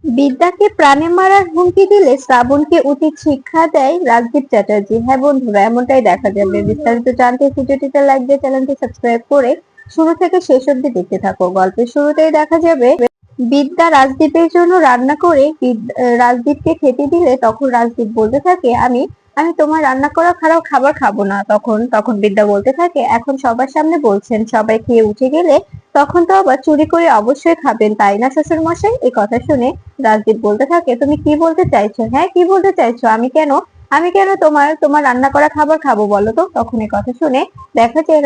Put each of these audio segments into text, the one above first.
বিদ্যাকে প্রাণে মারার হুমকি দিলে শ্রাবণকে উচিত শিক্ষা দেয় রাজদীপ চ্যাটার্জি। হ্যাঁ বন্ধুরা, এমনটাই দেখা যাবে। বিস্তারিত জানতে ভিডিওটিতে লাইক দিয়ে চ্যানেলটি সাবস্ক্রাইব করে শুরু থেকে শেষ অবধি দেখতে থাকো। গল্পের শুরুতেই দেখা যাবে বিদ্যা রাজদীপের জন্য রান্না করে রাজদীপকে খেতে দিলে তখন রাজদীপ বলতে থাকে, আমি আমি তোমার রান্না করা খাবার খাবো না। তখন তখন বিদ্যা বলতে থাকে, এখন সবার সামনে বলছেন, সবাই খেয়ে উঠে গেলে তখন তো আবার চুরি করে অবশ্যই খাবেন, তাই না শ্বশুর মশাই? এই কথা শুনে রাজদীপ বলতে থাকে, তুমি কি বলতে চাইছো? হ্যাঁ, কি বলতে চাইছো? আমি কেন তোমার তোমার রান্না করা খাবার খাবো বলো তো? তখন এই কথা শুনে দেখা যায়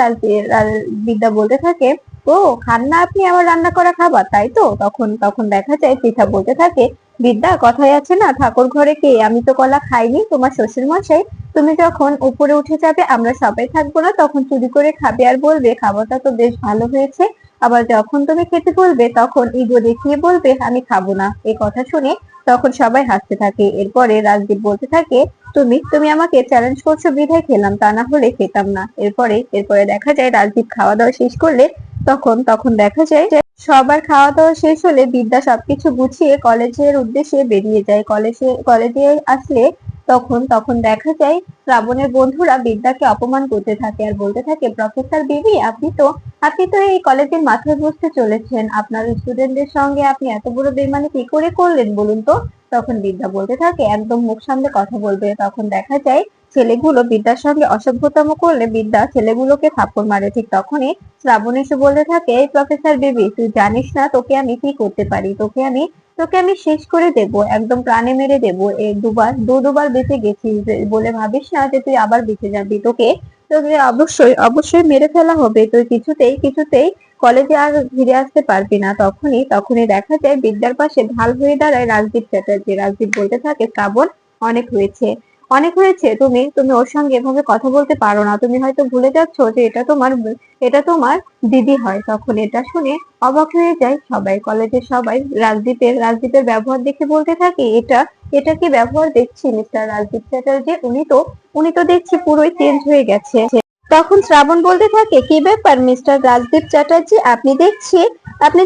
বিদ্যা বলতে থাকে, ও খান না আপনি আমার রান্না করা খাবার, তাই তো? তখন তখন দেখা যায় পৃথা বলতে থাকে, বিদ্যা কথায় আছে না, ঠাকুর ঘরে কে? আমি তো কলা খাইনি, তোমার শ্বশুর মশাই। তুমি যখন উপরে উঠে যাবে, আমরা সবাই থাকবো না, তখন চুরি করে খাবে আর বলবে খাবারটা তো বেশ ভালো হয়েছে। আবার যখন তুমি খেতে বলবে তখন ইগো দেখিয়ে বলবে আমি খাবো না। এই কথা শুনে তখন সবাই হাসতে থাকে। এরপরে রাজদীপ বলতে থাকে, তুমি তুমি আমাকে চ্যালেঞ্জ করছো বিধায় খেলাম, তা না হলে খেতাম না। এরপরে দেখা যায় রাজদীপ খাওয়া দাওয়া শেষ করলে তখন তখন দেখা যায় যে সবার খাওয়া দাওয়া শেষ হলে বিদ্যা সবকিছু গুছিয়ে কলেজের উদ্দেশ্যে বেরিয়ে যায়। কলেজে আসলে তখন তখন দেখা যায় শ্রাবণের বন্ধুরা বিদ্যাকে অপমান করতে থাকে আর বলতে থাকে, প্রফেসর বিবি, আপনি তো এই কলেজের মাথায় বসতে চলেছেন, আপনার স্টুডেন্টদের সঙ্গে আপনি এত বড় বেইমানি কি করে করলেন বলুন তো? তখন বিদ্যা বলতে থাকে, একদম মুখ সামলে কথা বলবে। তখন দেখা যায় ছেলেগুলো বিদ্যার সঙ্গে অসভ্যতম করলে বিদ্যা ছেলেগুলোকে থাপ্পড় মারে। ঠিক তখনই শ্রাবণ এসে বলতে থাকে, এই প্রফেসর বেবি, তুই জানিস না তোকে আমি কি করতে পারি? তোকে আমি শেষ করে দেব, একদম প্রাণে মেরে দেব। এই দুবার বেঁচে গেছিস বলে ভাবিস না যে তুই আবার বেঁচে যাবি। তোকে তোকে অবশ্যই অবশ্যই মেরে ফেলা হবে। তুই কিছুতেই কিছুতেই কলেজে আর ফিরে আসতে পারবি না। তখনই দেখা যায় বিদ্যার পাশে ঢাল হয়ে দাঁড়ায় রাজদীপ চ্যাটার্জি। রাজদীপ বলতে থাকে, শ্রাবণ, অনেক হয়েছে, অনেক হয়েছে। তুমি তুমি ওর সঙ্গে এভাবে কথা বলতে পারো না। তুমি হয়তো ভুলে যাচ্ছ যে এটা তোমার দিদি হয়। তখন এটা শুনে অবাক হয়ে যায় সবাই, কলেজের সবাই। রাজদীপের ব্যবহার দেখে বলতে থাকে, এটা কি ব্যবহার দেখছি মিস্টার রাজদীপ চ্যাটার্জি? উনি তো দেখছি পুরোই চেঞ্জ হয়ে গেছে। তখন শ্রাবণ বলতে থাকে, কি ব্যাপার মিস্টার রাজদীপ চ্যাটার্জি, আপনি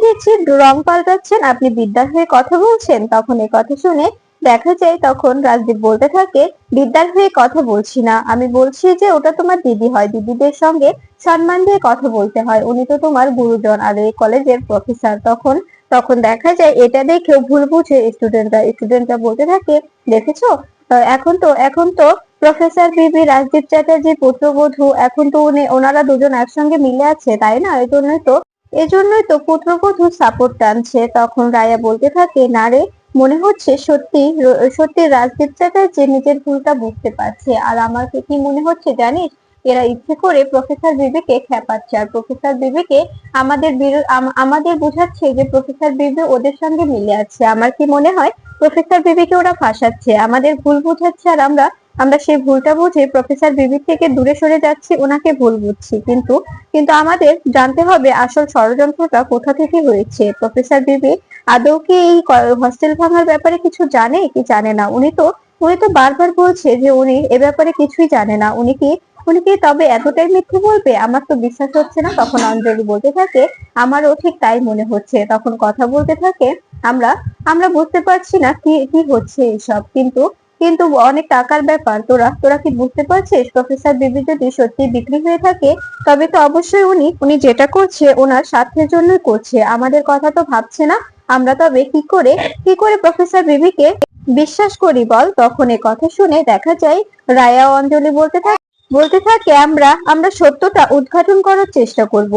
দেখছি রং পাল্টাচ্ছেন, আপনি বিদ্যার হয়ে কথা বলছেন? তখন এই কথা শুনে দেখা যায় তখন রাজদীপ বলতে থাকে, বিদ্যার হয়ে কথা বলছি না, আমি বলছি যে ওটা তোমার দিদি হয়, দিদিদের সঙ্গে সম্মান দিয়ে কথা বলতে হয়, উনি তো তোমার গুরুজন আর এই কলেজের প্রফেসর। তখন তখন দেখা যায় এটা দেখেও ভুল বুঝে স্টুডেন্টরা বলতে থাকে, দেখেছো, এখন তো প্রফেসর বিবি রাজদীপ চ্যাটার্জি পুত্রবধূ, এখন তো ওনারা দুজন একসঙ্গে মিলে আছে, তাই না? এই জন্যই তো পুত্রবধূ সাপোর্ট টানছে। তখন রায়া বলতে থাকে, না রে, মনে হচ্ছে সত্যি সত্যি রাজদীপ চ্যাটার্জি নিজের ভুলটা বুঝতে পারছে। আর আমার কি মনে হচ্ছে জানিস, এরা ইচ্ছে করে প্রফেসর বিবিকে খেপাচ্ছে আর প্রফেসর বিবিকে আমাদের বোঝাচ্ছে যে প্রফেসর বিবি ওদের সঙ্গে মিলে আছে। আমার কি মনে হয় প্রফেসর বিবিকে ওরা ফাঁসাচ্ছে, আমাদের ভুল বোঝাচ্ছে, আর আমরা আমরা সেই ভুলটা বুঝে প্রফেসর বিবি থেকে দূরে সরে যাচ্ছি, ওনাকে ভুল বুঝছি। কিন্তু কিন্তু আমাদের জানতে হবে আসল ষড়যন্ত্রটা কোথা থেকে হয়েছে। প্রফেসর বিবি আদৌ কি এই হস্টেল ভাঙার ব্যাপারে কিছু জানে কি জানে না? উনি তো বারবার বলছে যে উনি এ ব্যাপারে কিছুই জানে না। উনি কি তবে এতটাই মিথ্যে বলবে? আমার তো বিশ্বাস হচ্ছে না। তখন অঞ্জলি বলতে থাকে, আমারও ঠিক তাই মনে হচ্ছে। তখন কথা বলতে থাকে, আমরা আমরা বুঝতে পারছি না কি কি হচ্ছে এসব, কিন্তু কিন্তু অনেক টাকার ব্যাপার। তোরা তোরা কি বুঝতে পারছিস? প্রফেসর বিবি যদি সত্যি বিক্রি হয়ে থাকে তবে তো অবশ্যই উনি যেটা করছে ওনার স্বার্থের জন্যই করছে, আমাদের কথা তো ভাবছে না। আমরা তবে কি করে প্রফেসর বিবিকে বিশ্বাস করি বল? তখন এ কথা শুনে দেখা যায় রায়া ও অঞ্জলি বলতে থাকে আমরা সত্যটা উদ্ঘাটন করার চেষ্টা করব।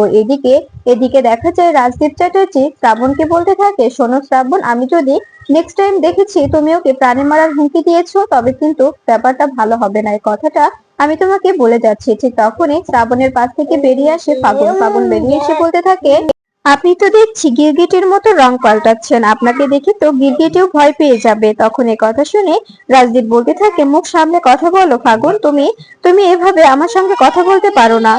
এদিকে দেখা যায় রাজদীপ চ্যাটার্জি শ্রাবণকে বলতে থাকে, শোনো শ্রাবণ, আমি যদি নেক্সট টাইম দেখেছি তুমি ওকে প্রাণে মারার হুমকি দিয়েছো, তবে কিন্তু ব্যাপারটা ভালো হবে না, এই কথাটা আমি তোমাকে বলে যাচ্ছি। ঠিক তখনই শ্রাবণের পাশ থেকে বেরিয়ে আসে ফাগুন। ফাগুন বেরিয়ে এসে বলতে থাকে, আপনি তো দেখছি গিরগিটির মতো রং পাল্টাচ্ছেন, আপনাকে দেখে তো গিরগিটিও ভয় পেয়ে যাবে। তখন এই কথা শুনে রাজদীপ বলতে থাকে, মুখ সামনে কথা বলো ফাগুন, তুমি তুমি এভাবে আমার সঙ্গে কথা বলতে পারো না।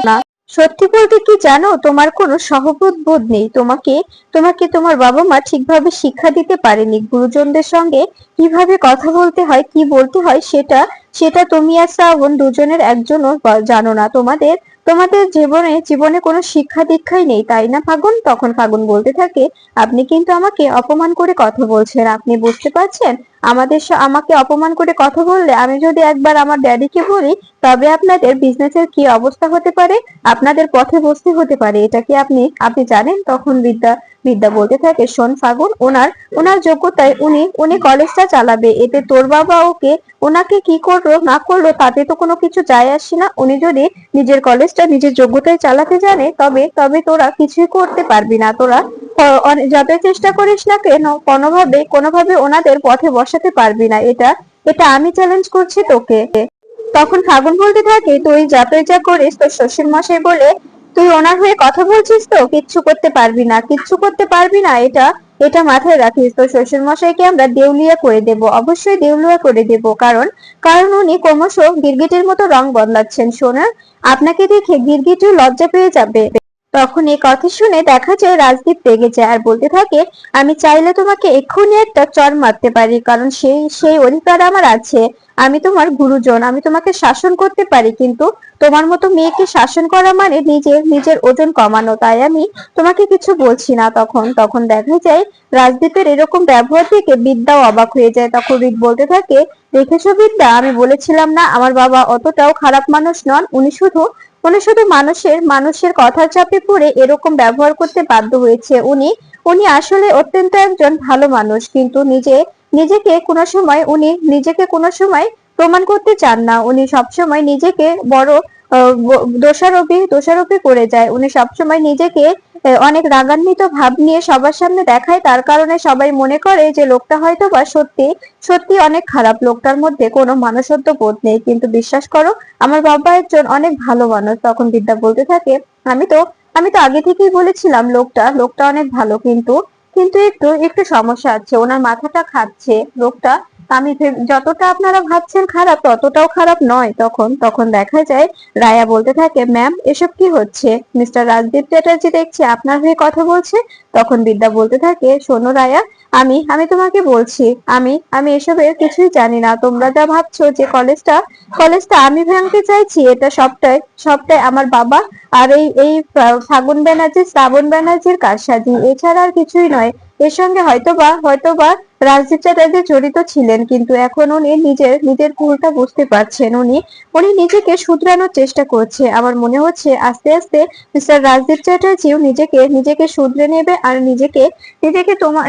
সত্যি বলতে কি জানো, তোমার কোনো সহবোধ বোধ নেই। তোমাকে তোমাকে তোমার বাবা মা ঠিকভাবে শিক্ষা দিতে পারেনি। গুরুজনদের সঙ্গে কিভাবে কথা বলতে হয়, কি বলতে হয়, সেটা সেটা তুমি আর শ্রাবণ দুজনের একজনও জানো না। তোমাদের তোমাদের জীবনে জীবনে কোনো শিক্ষা দীক্ষাই নেই, তাই না ফাগুন? তখন ফাগুন বলতে থাকে, আপনি কিন্তু আমাকে অপমান করে কথা বলছেন, আপনি বুঝতে পারছেন? আমাকে অপমান করে কথা বললে আমি যদি একবার আমার ড্যাডিকে বলি, তবে আপনাদের বিজনেসের কি অবস্থা হতে পারে, আপনাদের পথে বসতে হতে পারে। এটা কি আপনি আপনি জানেন? তখন বিদ্যা বিদ্যা বলতে থাকে, শোন ফাগুন, ওনার ওনার যোগ্যতায় উনি উনি কলেজটা চালাবে, এতে তোর বাবা ওনাকে কি করলো না করলো তাতে তো কোনো কিছু যায় আসে না। উনি যদি নিজের কলেজটা নিজের যোগ্যতায় চালাতে জানে, তবে তবে তোরা কিছুই করতে পারবি না। তোরা যতই চেষ্টা করিস না কেন, কোনোভাবে ওনাদের পথে বসাতে পারবি না। এটা এটা আমি চ্যালেঞ্জ করছি তোকে। তখন ফাগুন বলতে থাকে, তুই যতই যা করিস তোর শ্বশুর মশাই বলে তুই ওনার হয়ে কথা বলছিস, তো কিচ্ছু করতে পারবি না, কিচ্ছু করতে পারবি না। এটা এটা মাথায় রাখিস। তোর শ্বশুর মশাইকে আমরা দেউলিয়া করে দেব, অবশ্যই দেউলিয়া করে দেব। কারণ কারণ উনি ক্রমশ গিরগিটির মতো রং বদলাচ্ছেন। শোনা, আপনাকে দেখে গিরগিটিও লজ্জা পেয়ে যাবে। তখন এই কথা শুনে দেখা যায় রাজদীপ রেগে যায় আর বলতে থাকে, আমি চাইলে তোমাকে এক্ষুনি একটা চড় মারতে পারি, কারণ সেই সেই অধিকার আমার আছে। আমি তোমার গুরুজন, আমি তোমাকে শাসন করতে পারি, কিন্তু তোমার মতো মেয়েকে শাসন করা মানে নিজের নিজের ওজন কমানো। তাই আমি তোমাকে কিছু বলছি না। তখন তখন দেখা যায় রাজদীপের এরকম ব্যবহার থেকে বিদ্যাও অবাক হয়ে যায়। তখন রিক বলতে থাকে, দেখেছো বিদ্যা, আমি বলেছিলাম না আমার বাবা অতটাও খারাপ মানুষ নন, উনি শুধু মানুষের কথার চাপে পড়ে এরকম ব্যবহার করতে বাধ্য হয়েছে। উনি উনি আসলে অত্যন্ত একজন ভালো মানুষ, কিন্তু নিজেকে কোনো সময় প্রমাণ করতে চান না। উনি সবসময় নিজেকে বড় দোষারোপি করে যায়। উনি সবসময় নিজেকে অনেক রাগান্বিত ভাব নিয়ে সবার সামনে দেখায়, তার কারণে সবাই মনে করে যে লোকটা হয়তো বা সত্যি সত্যি অনেক খারাপ, লোকটার মধ্যে কোনো মানুষত্ব বোধ নেই। কিন্তু বিশ্বাস করো, আমার বাবা একজন অনেক ভালো মানুষ। তখন বিদ্যা বলতে থাকে, আমি তো আমি তো আগে থেকেই বলেছিলাম লোকটা অনেক ভালো, কিন্তু কিন্তু একটু একটু সমস্যা আছে, ওনার মাথাটা খাচ্ছে লোকটা। যতটা আপনারা ভাবছেন খারাপ, ততটাও খারাপ নয়। তখন তখন দেখা যায় রায়া বলতে থাকে, ম্যাম এসব কি হচ্ছে? মিস্টার রাজদীপ চ্যাটার্জি দেখছি আপনার হয়ে কথা বলছে। তখন বিদ্যা বলতে থাকে, শোনো রায়া, আমি আমি তোমাকে বলছি, আমি আমি এসবের কিছুই জানি না। তোমরা যা ভাবছো যে কলেজটা আমি ভাঙতে চাইছি, এটা সবটাই সবটাই আমার বাবা আর এই ফাগুন ব্যানার্জি শ্রাবণ ব্যানার্জির কারসাজি, এছাড়া আর কিছুই নয়। এর সঙ্গে হয়তোবা রাজদীপ চ্যাটার্জি জড়িত ছিলেন, কিন্তু এখন উনি নিজের নিজের ভুলটা বুঝতে পারছেন। উনি উনি নিজেকে শুধরানোর চেষ্টা করছে। আমার মনে হচ্ছে আস্তে আস্তে মিস্টার রাজদীপ চ্যাটার্জিও নিজেকে নিজেকে শুধরে নেবে আর নিজেকে নিজেকে তোমার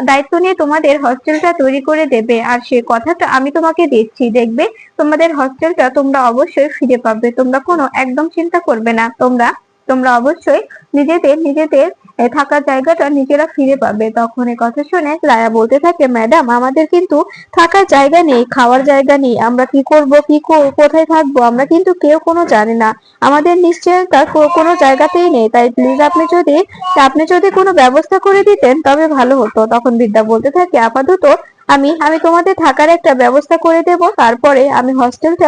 দায়িত্ব নিয়ে তোমাদের হস্টেলটা তৈরি করে দেবে। আর সে কথাটা আমি তোমাকে দিচ্ছি, দেখবে তোমাদের হস্টেলটা তোমরা অবশ্যই ফিরে পাবে। তোমরা কোনো একদম চিন্তা করবে না। তোমরা তোমরা অবশ্যই নিজেদের থাকার জায়গাটা নিজেরা ফিরে পাবে। তখন এই কথা শুনে রায়া বলতে থাকে, ম্যাডাম আমাদের কিন্তু থাকার জায়গা নেই, খাওয়ার জায়গা নেই, আমরা কি করব কোথায় থাকবো আমরা কিন্তু কেউ কোনো জানি না। আমাদের নিশ্চয়তা কোনো জায়গাতেই নেই। তাই প্লিজ আপনি যদি কোনো ব্যবস্থা করে দিতেন তবে ভালো হতো। তখন বিদ্যা বলতে থাকে, আপাতত আমি আমি তোমাদের থাকার একটা ব্যবস্থা করে দেব, তারপরে আমি হস্টেলটা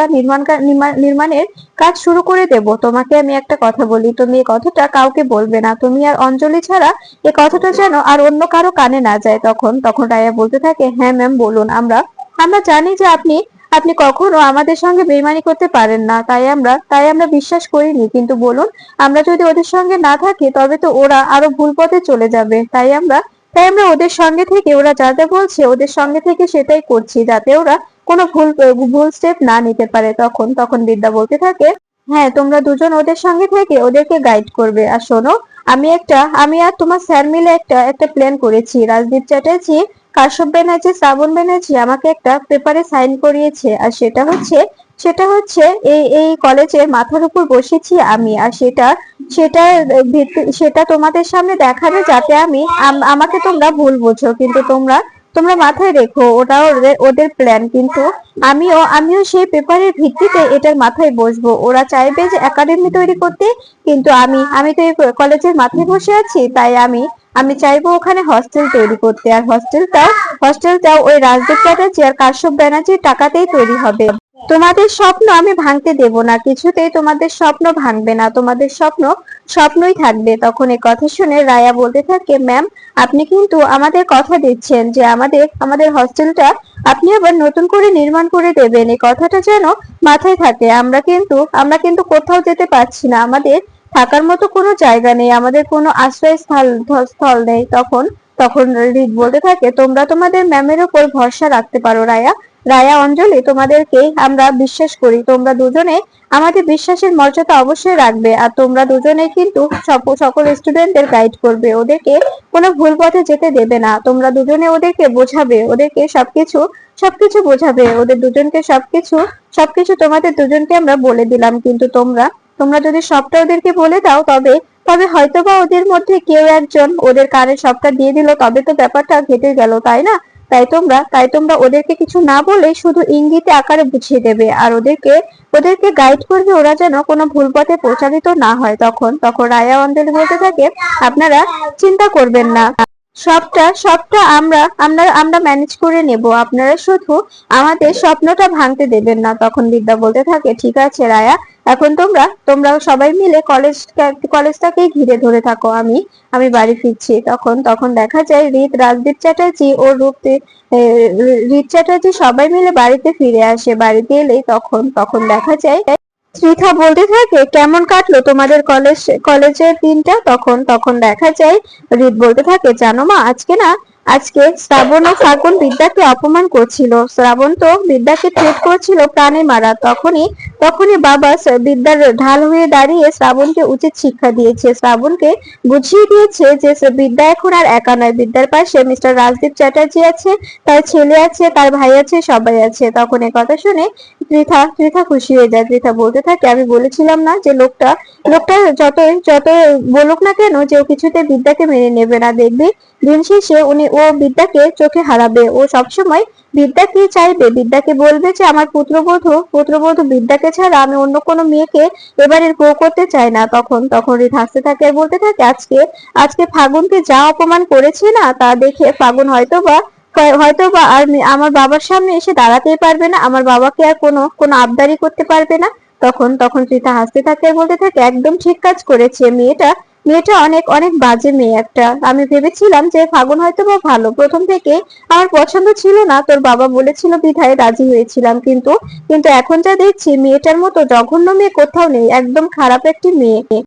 নির্মাণের কাজ শুরু করে দেব। তোমাকে আমি একটা কথা বলি, তুমি এই কথাটা কাউকে বলবে না, তুমি আর অঞ্জলি ছাড়া এই কথাটা যেন আর অন্য কারো কানে না যায়। তখন তখন রায়া বলতে থাকে, হ্যাঁ ম্যাম বলুন, আমরা আমরা জানি যে আপনি আপনি কখনো আমাদের সঙ্গে বেইমানি করতে পারেন না, তাই আমরা বিশ্বাস করিনি। কিন্তু বলুন, আমরা যদি ওদের সঙ্গে না থাকি তবে তো ওরা আরো ভুল পথে চলে যাবে। তাই আমরা ওদের সঙ্গে থেকে ওরা যা যা বলছে ওদের সঙ্গে থেকে সেটাই করছি, যাতে ওরা কোনো ভুল স্টেপ না নিতে পারে। তখন তখন বিদ্যা বলতে থাকে, হ্যাঁ তোমরা দুজন ওদের সঙ্গে থেকে ওদেরকে গাইড করবে। আর শোনো, আমি আর তোমার স্যার মিলে একটা একটা প্ল্যান করেছি। রাজদীপ চ্যাটার্জি, কাশ্যপ ব্যানার্জি, শ্রাবণ ব্যানার্জি আমাকে একটা পেপারে সাইন করিয়েছে, আর সেটা হচ্ছে এই কলেজের মাথার উপর বসেছি আমি। আর সেটা তোমাদের সামনে দেখাবে, যাতে আমাকে তোমরা ভুল বোঝো, কিন্তু তোমরা তোমরা মাথায় রেখো ওটা ওদের প্ল্যান। কিন্তু আমিও সেই পেপারের ভিত্তিতে এটার মাথায় বসবো। ওরা চাইবে যে একাডেমি তৈরি করতে, কিন্তু আমি তো এই কলেজের মাথায় বসে আছি, তাই আমি চাইবো ওখানে হস্টেল তৈরি করতে। আর হস্টেলটাও ওই রাজদীপ চ্যাটার্জি আর কাশ্যপ ব্যানার্জির টাকাতেই তৈরি হবে। তোমাদের স্বপ্ন আমি ভাঙতে দেব না, কিছুতেই তোমাদের স্বপ্ন ভাঙবে না, তোমাদের স্বপ্ন স্বপ্নই থাকবে। তখন এই কথা শুনে রায়া বলতে থাকে, ম্যাম আপনি কিন্তু আমাদের কথা দিচ্ছেন যে আমাদের আমাদের হস্টেলটা আপনি আবার নতুন করে নির্মাণ করে দেবেন, এই কথাটা যেন মাথায় থাকে। আমরা কিন্তু কোথাও যেতে পারছি না, আমাদের থাকার মতো কোনো জায়গা নেই, আমাদের কোনো আশ্রয়স্থল স্থল নেই। তখন তখন রিক বলতে থাকে, তোমরা তোমাদের ম্যামের উপর ভরসা রাখতে পারো রায়া। রায়া, অঞ্জলি, তোমাদেরকে আমরা বিশ্বাস করি, তোমরা দুজনে আমাদের বিশ্বাসের মর্যাদা অবশ্যই রাখবে। আর তোমরা দুজনে কিন্তু সকল স্টুডেন্টদের গাইড করবে, ওদেরকে কোনো ভুল পথে যেতে দেবে না। তোমরা দুজনে ওদেরকে বোঝাবে, ওদেরকে সবকিছু সবকিছু বোঝাবে, ওদের দুজনকে সবকিছু সবকিছু তোমাদের দুজনকে আমরা বলে দিলাম। কিন্তু তোমরা তোমরা যদি সবটা ওদেরকে বলে দাও, তবে তবে হয়তোবা ওদের মধ্যে কেউ একজন ওদের কানে সবটা দিয়ে দিল, তবে তো ব্যাপারটা ঘটে গেল, তাই না? তাই তোমরা ওদেরকে কিছু না বলে শুধু ইঙ্গিতে আকারে বুঝিয়ে দেবে, আর ওদেরকে ওদেরকে গাইড করবে, ওরা যেন কোনো ভুল পথে প্রচারিত না হয়। তখন তখন রায়া অঞ্জলি বলতে থাকে, আপনারা চিন্তা করবেন না, সবটা সবটা আমরা আমরা আমরা ম্যানেজ করে নেব, আপনারা শুধু আমাদের স্বপ্নটা ভাঙতে দেবেন না। তখন বিদ্যা বলতে থাকে, ঠিক আছে রায়া, এখন তোমরা সবাই মিলে কলেজটাকেই ঘিরে ধরে থাকো, আমি আমি বাড়ি ফিরছি। তখন তখন দেখা যায় রাজদীপ চ্যাটার্জি ও রীত চ্যাটার্জি সবাই মিলে বাড়িতে ফিরে আসে। বাড়িতে এলেই তখন তখন দেখা যায় ত্রিধা বলতে থাকে, কেমন কাটলো তোমাদের কলেজের দিনটা? তখন তখন দেখা যায় রীত বলতে থাকে, জানো মা, আজকে শ্রাবণ ও ফাল্গুন বিদ্যাকে অপমান করছিল, শ্রাবণ তো বিদ্যাকে ট্রিট করছিল প্রাণে মারা। তখনই তখনই বাবা বিদ্যার ঢাল হয়ে দাঁড়িয়ে শ্রাবণকে উচিত শিক্ষা দিয়েছে, শ্রাবণকে বুঝিয়ে দিয়েছে যে বিদ্যা এখন আর একা নয়, বিদ্যার পাশে মিস্টার রাজদীপ চ্যাটার্জি আছে, তার ছেলে আছে, তার ভাই আছে, সবাই আছে। তখন এই কথা শুনে ত্রিধা ত্রিধা খুশি হয়ে যায়। ত্রিধা বলতে থাকে, আমি বলেছিলাম না যে লোকটা লোকটা যতই বলুক না কেন যে ও কিছুতে বিদ্যাকে মেনে নেবে না, দেখবি দিন শেষে ও বিদ্যাকে চোখে হারাবে। ও সবসময় বিদ্যাকে চাইবে, বিদ্যাকে বলবে যে আমার পুত্রবধূ বিদ্যাকে ছাড়া আমি অন্য কোনো মেয়েকে এবারে বউ করতে চাই না। তখন তখন রিত হাসতে থাকে আর বলতে থাকে, আজকে আজকে ফাগুনকে যা অপমান করেছে না, তা দেখে ফাগুন হয়তোবা আর আমার বাবার সামনে এসে দাঁড়াতেই পারবে না, আমার বাবাকে আর কোনো আবদারি করতে পারবে না। তখন তখন ত্রিতা হাসতে থাকে আর বলতে থাকে, একদম ঠিক কাজ করেছে মেয়েটা, মেয়েটা অনেক অনেক বাজে মেয়ে একটা। আমি ভেবেছিলাম যে ফাগুন হয়তোবা ভালো, প্রথম থেকে আমার পছন্দ ছিল না, তোর বাবা বলেছিল বিধায় রাজি হয়েছিলাম, কিন্তু কিন্তু এখন যা দেখছি মেয়েটার মতো জঘন্য মেয়ে কোথাও নেই, একদম খারাপ একটি মেয়ে।